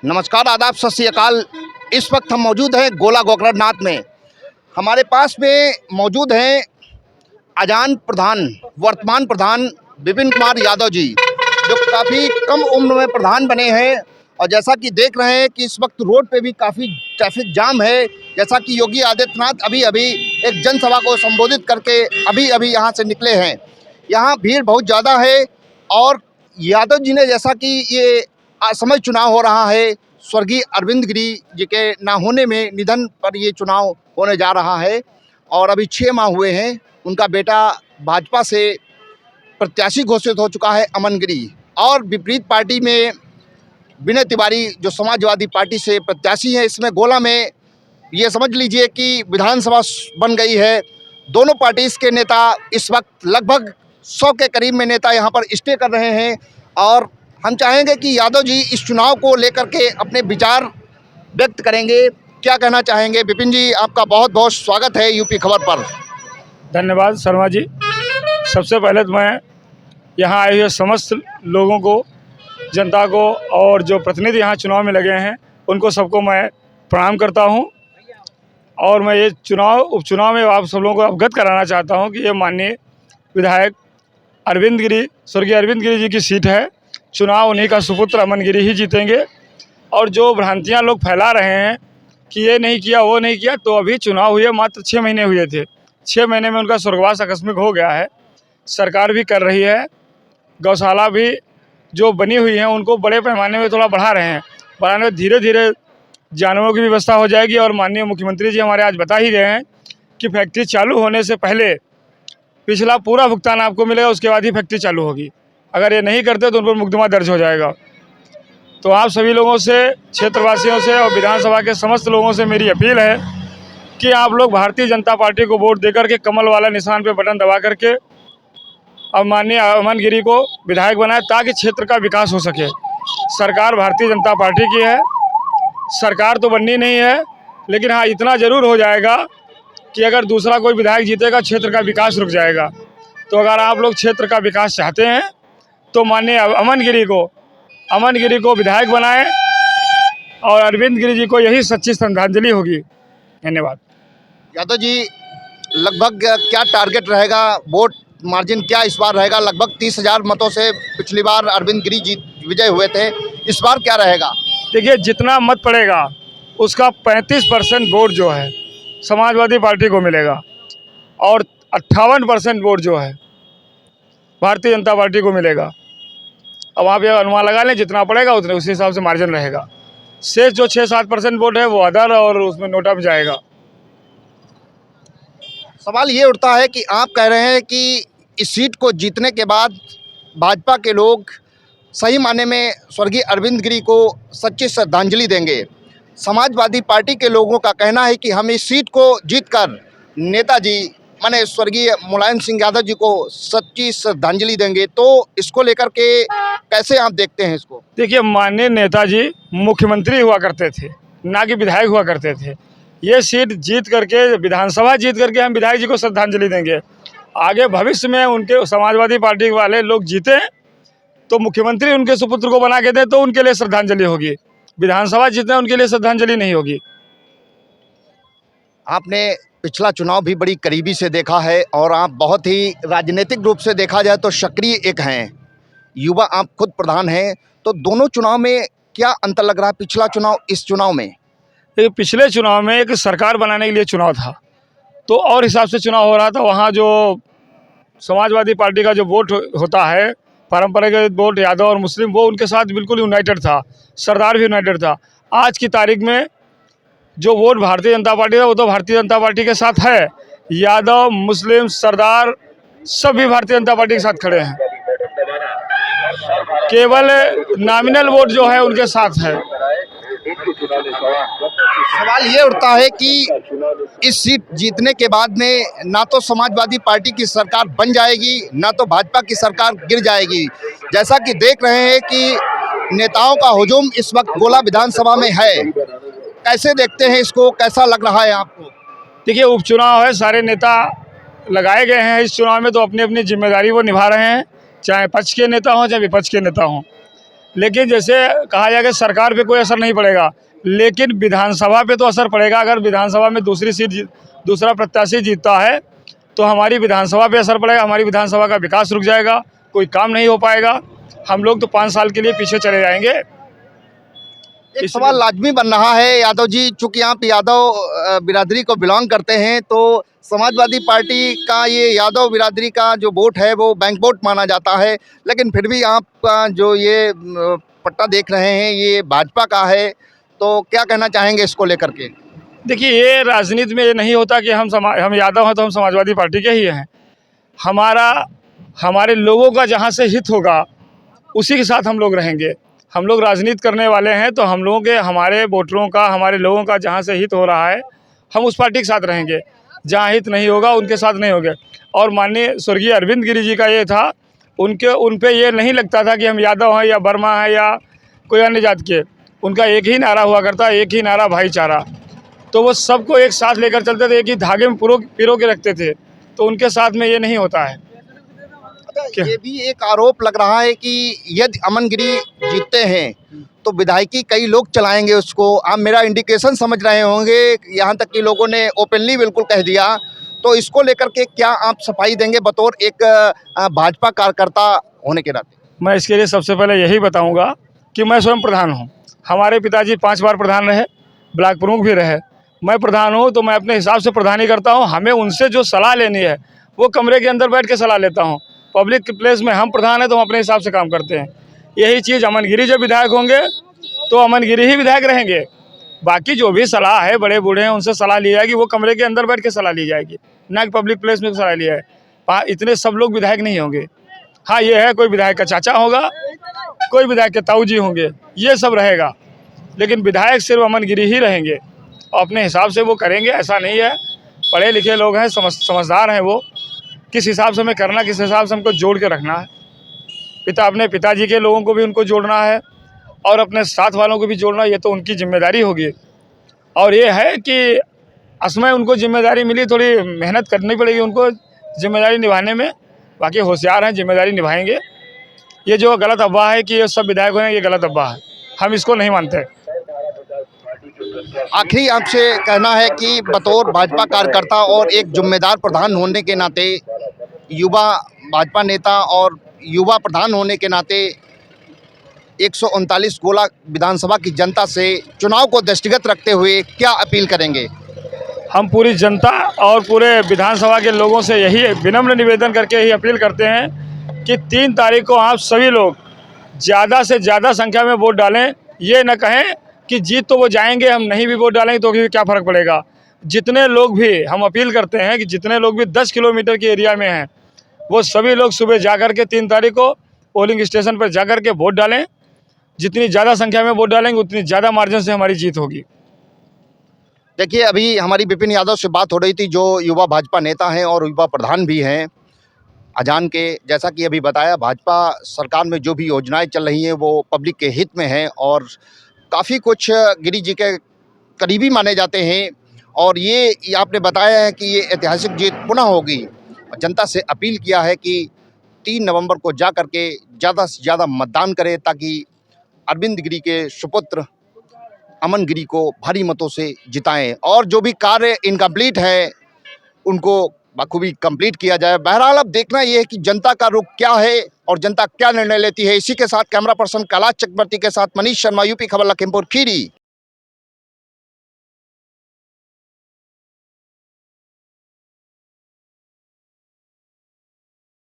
नमस्कार, आदाब, सत श्री अकाल। इस वक्त हम मौजूद हैं गोला गोकरणनाथ में। हमारे पास में मौजूद हैं अजान प्रधान, वर्तमान प्रधान विपिन कुमार यादव जी, जो काफ़ी कम उम्र में प्रधान बने हैं। और जैसा कि देख रहे हैं कि इस वक्त रोड पे भी काफ़ी ट्रैफिक जाम है। जैसा कि योगी आदित्यनाथ अभी अभी एक जनसभा को संबोधित करके अभी अभी यहाँ से निकले हैं। यहाँ भीड़ बहुत ज़्यादा है। और यादव जी ने, जैसा कि ये असमय चुनाव हो रहा है, स्वर्गीय अरविंद गिरी जी के ना होने में, निधन पर ये चुनाव होने जा रहा है। और अभी 6 माह हुए हैं। उनका बेटा भाजपा से प्रत्याशी घोषित हो चुका है, अमन गिरी। और विपरीत पार्टी में विनय तिवारी, जो समाजवादी पार्टी से प्रत्याशी हैं। इसमें गोला में ये समझ लीजिए कि विधानसभा बन गई है। दोनों पार्टी के नेता इस वक्त लगभग 100 के करीब में नेता यहाँ पर स्टे कर रहे हैं। और हम चाहेंगे कि यादव जी इस चुनाव को लेकर के अपने विचार व्यक्त करेंगे। क्या कहना चाहेंगे? विपिन जी, आपका बहुत बहुत स्वागत है यूपी खबर पर। धन्यवाद शर्मा जी। सबसे पहले तो मैं यहाँ आए हुए समस्त लोगों को, जनता को, और जो प्रतिनिधि यहाँ चुनाव में लगे हैं उनको सबको मैं प्रणाम करता हूँ। और मैं ये उपचुनाव में आप सब लोगों को अवगत कराना चाहता हूँ कि ये माननीय विधायक अरविंद गिरी, स्वर्गीय अरविंद गिरी जी की सीट है। चुनाव उन्हीं का सुपुत्र अमन गिरी ही जीतेंगे। और जो भ्रांतियाँ लोग फैला रहे हैं कि ये नहीं किया, वो नहीं किया, तो अभी चुनाव हुए मात्र 6 महीने हुए थे। 6 महीने में उनका स्वर्गवास आकस्मिक हो गया है। सरकार भी कर रही है, गौशाला भी जो बनी हुई हैं उनको बड़े पैमाने में थोड़ा बढ़ा रहे हैं। बढ़ाने में धीरे धीरे जानवरों की व्यवस्था हो जाएगी। और माननीय मुख्यमंत्री जी हमारे आज बता ही गए हैं कि फैक्ट्री चालू होने से पहले पिछला पूरा भुगतान आपको मिलेगा, उसके बाद ही फैक्ट्री चालू होगी। अगर ये नहीं करते तो उन पर मुकदमा दर्ज हो जाएगा। तो आप सभी लोगों से, क्षेत्रवासियों से और विधानसभा के समस्त लोगों से मेरी अपील है कि आप लोग भारतीय जनता पार्टी को वोट देकर के कमल वाला निशान पे बटन दबा करके अब माननीय अमन गिरी को विधायक बनाए, ताकि क्षेत्र का विकास हो सके। सरकार भारतीय जनता पार्टी की है, सरकार तो बननी नहीं है, लेकिन हाँ इतना ज़रूर हो जाएगा कि अगर दूसरा कोई विधायक जीतेगा, क्षेत्र का विकास रुक जाएगा। तो अगर आप लोग क्षेत्र का विकास चाहते हैं तो माननीय अमन गिरी को विधायक बनाएं, और अरविंद गिरी जी को यही सच्ची श्रद्धांजलि होगी। धन्यवाद। यादव जी, लगभग क्या टारगेट रहेगा? वोट मार्जिन क्या इस बार रहेगा? लगभग 30,000 मतों से पिछली बार अरविंद गिरी जी विजय हुए थे। इस बार क्या रहेगा? देखिए, जितना मत पड़ेगा उसका 35% वोट जो है समाजवादी पार्टी को मिलेगा, और 58% वोट जो है भारतीय जनता पार्टी को मिलेगा। अब आप ये अनुमान लगा लें, जितना पड़ेगा उतने उसी हिसाब से मार्जिन रहेगा। शेष जो 6-7% वोट है वो अदर और उसमें नोटा में जाएगा। सवाल ये उठता है कि आप कह रहे हैं कि इस सीट को जीतने के बाद भाजपा के लोग सही माने में स्वर्गीय अरविंद गिरी को सच्ची श्रद्धांजलि देंगे। समाजवादी पार्टी के लोगों का कहना है कि हम इस सीट को जीतकर नेताजी माने स्वर्गीय मुलायम सिंह यादव जी को सच्ची श्रद्धांजलि देंगे। तो इसको लेकर के कैसे आप देखते हैं इसको? देखिए, माननीय नेताजी मुख्यमंत्री हुआ करते थे, ना कि विधायक हुआ करते थे। ये सीट जीत करके, विधानसभा जीत करके हम विधायक जी को श्रद्धांजलि देंगे। आगे भविष्य में उनके समाजवादी पार्टी वाले लोग जीते तो मुख्यमंत्री उनके सुपुत्र को बना के दे तो उनके लिए श्रद्धांजलि होगी। विधानसभा जीतने उनके लिए श्रद्धांजलि नहीं होगी। आपने पिछला चुनाव भी बड़ी करीबी से देखा है और आप बहुत ही राजनीतिक रूप से देखा जाए तो सक्रिय एक हैं, युवा आप खुद प्रधान हैं। तो दोनों चुनाव में क्या अंतर लग रहा है, पिछला चुनाव इस चुनाव में? पिछले चुनाव में एक सरकार बनाने के लिए चुनाव था, तो और हिसाब से चुनाव हो रहा था। वहाँ जो समाजवादी पार्टी का जो वोट होता है, पारंपरिक वोट यादव और मुस्लिम, वो उनके साथ बिल्कुल यूनाइटेड था। सरदार भी यूनाइटेड था। आज की तारीख में जो वोट भारतीय जनता पार्टी का, वो तो भारतीय जनता पार्टी के साथ है। यादव, मुस्लिम, सरदार सब भी भारतीय जनता पार्टी के साथ खड़े हैं। केवल नॉमिनल वोट जो है उनके साथ है। सवाल ये उठता है कि इस सीट जीतने के बाद में ना तो समाजवादी पार्टी की सरकार बन जाएगी, ना तो भाजपा की सरकार गिर जाएगी। जैसा कि देख रहे हैं कि नेताओं का हुजूम इस वक्त गोला विधानसभा में है। कैसे देखते हैं इसको, कैसा लग रहा है आपको? देखिए, उपचुनाव है, सारे नेता लगाए गए हैं इस चुनाव में, तो अपनी अपनी जिम्मेदारी वो निभा रहे हैं, चाहे पक्ष के नेता हों चाहे विपक्ष के नेता हों। लेकिन जैसे कहा जाए कि सरकार पे कोई असर नहीं पड़ेगा, लेकिन विधानसभा पे तो असर पड़ेगा। अगर विधानसभा में दूसरा प्रत्याशी जीतता है तो हमारी विधानसभा पे असर पड़ेगा, हमारी विधानसभा का विकास रुक जाएगा, कोई काम नहीं हो पाएगा, हम लोग तो 5 साल के लिए पीछे चले जाएंगे। एक सवाल लाजमी बन रहा है यादव जी, चूंकि आप यादव बिरादरी को बिलोंग करते हैं, तो समाजवादी पार्टी का ये यादव बिरादरी का जो वोट है वो बैंक वोट माना जाता है, लेकिन फिर भी आप जो ये पट्टा देख रहे हैं ये भाजपा का है, तो क्या कहना चाहेंगे इसको लेकर के? देखिए, ये राजनीति में ये नहीं होता कि हम यादव हैं तो हम समाजवादी पार्टी के ही हैं। हमारे लोगों का जहाँ से हित होगा उसी के साथ हम लोग रहेंगे। हम लोग राजनीति करने वाले हैं तो हम लोगों के, हमारे वोटरों का, हमारे लोगों का जहाँ से हित हो रहा है हम उस पार्टी के साथ रहेंगे, जहाँ हित नहीं होगा उनके साथ नहीं होंगे। और माननीय स्वर्गीय अरविंद गिरी जी का ये था, उन पे ये नहीं लगता था कि हम यादव हैं या वर्मा हैं या कोई अन्य जाति के। उनका एक ही नारा हुआ करता, एक ही नारा, भाईचारा। तो वो सबको एक साथ लेकर चलते थे, एक ही धागे में पिरो के रखते थे, तो उनके साथ में ये नहीं होता है। ये भी एक आरोप लग रहा है कि यदि अमन गिरी जीतते हैं तो विधायकी कई लोग चलाएंगे उसको। आप मेरा इंडिकेशन समझ रहे होंगे, यहाँ तक कि लोगों ने ओपनली बिल्कुल कह दिया, तो इसको लेकर के क्या आप सफाई देंगे बतौर एक भाजपा कार्यकर्ता होने के नाते? मैं इसके लिए सबसे पहले यही बताऊंगा कि मैं स्वयं प्रधान हूं। हमारे पिताजी 5 बार प्रधान रहे, ब्लॉक प्रमुख भी रहे। मैं प्रधान हूं तो मैं अपने हिसाब से प्रधानी करता हूं। हमें उनसे जो सलाह लेनी है वो कमरे के अंदर बैठ के सलाह लेता हूं। पब्लिक प्लेस में हम प्रधान हैं तो हम अपने हिसाब से काम करते हैं। यही चीज़ अमन गिरी जब विधायक होंगे तो अमन गिरी ही विधायक रहेंगे। बाकी जो भी सलाह है, बड़े बूढ़े हैं उनसे सलाह ली जाएगी, वो कमरे के अंदर बैठ के सलाह ली जाएगी, ना कि पब्लिक प्लेस में सलाह ली जाए। इतने सब लोग विधायक नहीं होंगे। हाँ, ये है, कोई विधायक का चाचा होगा, कोई विधायक के ताऊ जी होंगे, ये सब रहेगा, लेकिन विधायक सिर्फ अमन गिरी ही रहेंगे और अपने हिसाब से वो करेंगे। ऐसा नहीं है, पढ़े लिखे लोग हैं, समझदार हैं वो, किस हिसाब से हमें करना, किस हिसाब से हमको जोड़ के रखना है। अपने पिताजी के लोगों को भी उनको जोड़ना है और अपने साथ वालों को भी जोड़ना, ये तो उनकी जिम्मेदारी होगी। और ये है कि असमय उनको जिम्मेदारी मिली, थोड़ी मेहनत करनी पड़ेगी उनको जिम्मेदारी निभाने में। बाकी होशियार हैं, जिम्मेदारी निभाएंगे। ये जो गलत अफवाह है कि ये सब विधायक हैं, ये गलत अफवाह है, हम इसको नहीं मानते। आखिरी आपसे कहना है कि बतौर भाजपा कार्यकर्ता और एक जिम्मेदार प्रधान होने के नाते, युवा भाजपा नेता और युवा प्रधान होने के नाते 139 गोला विधानसभा की जनता से चुनाव को दृष्टिगत रखते हुए क्या अपील करेंगे? हम पूरी जनता और पूरे विधानसभा के लोगों से यही विनम्र निवेदन करके यही अपील करते हैं कि 3 तारीख को आप सभी लोग ज़्यादा से ज़्यादा संख्या में वोट डालें। ये न कहें कि जीत तो वो जाएंगे, हम नहीं भी वोट डालेंगे तो भी क्या फ़र्क पड़ेगा। जितने लोग भी, हम अपील करते हैं कि जितने लोग भी 10 किलोमीटर के एरिया में हैं वो सभी लोग सुबह जा कर के 3 तारीख को पोलिंग स्टेशन पर जा कर के वोट डालें। जितनी ज़्यादा संख्या में वोट डालेंगे उतनी ज़्यादा मार्जिन से हमारी जीत होगी। देखिए, अभी हमारी विपिन यादव से बात हो रही थी, जो युवा भाजपा नेता हैं और युवा प्रधान भी हैं अजान के। जैसा कि अभी बताया, भाजपा सरकार में जो भी योजनाएं चल रही हैं वो पब्लिक के हित में हैं और काफ़ी कुछ गिरी जी के करीबी माने जाते हैं। और ये आपने बताया है कि ये ऐतिहासिक जीत पुनः होगी। जनता से अपील किया है कि 3 नवंबर को जा कर के ज़्यादा से ज़्यादा मतदान करें, ताकि अरविंद गिरी के सुपुत्र अमन गिरी को भारी मतों से जिताएं और जो भी कार्य इनकम्प्लीट है उनको बखूबी कंप्लीट किया जाए। बहरहाल अब देखना ये है कि जनता का रुख क्या है और जनता क्या निर्णय लेती है। इसी के साथ कैमरा पर्सन कैलाश चक्रवर्ती के साथ मनीष शर्मा, यूपी खबर, लखीमपुर खीरी।